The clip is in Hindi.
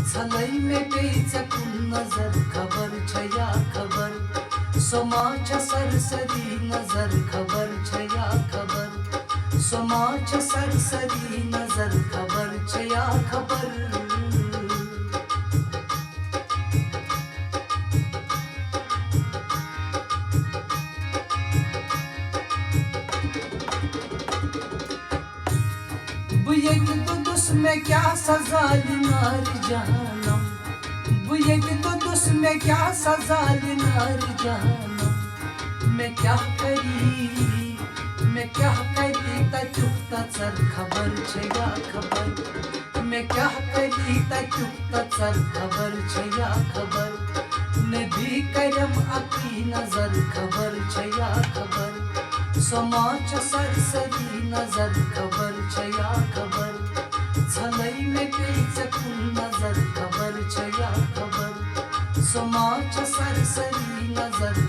झलई में पेचकुन नजर खबर छया खबर समाच सरसरी नजर खबर छया खबर समाच सरसरी नजर खबर छया खबर बुये तो दुस में क्या सजा नार जहानम बुये तो दुस में क्या सजा नार जहानम मैं क्या करी ता चुपता चर खबर छया खबर मैं क्या करी ता चुपता चर खबर छया खबर नदी करम अपनी नजर खबर छया खबर समाच सरसरी नजर खबर छया खबर झलई में पेचकुन नजर खबर छया खबर समाच सरसरी नजर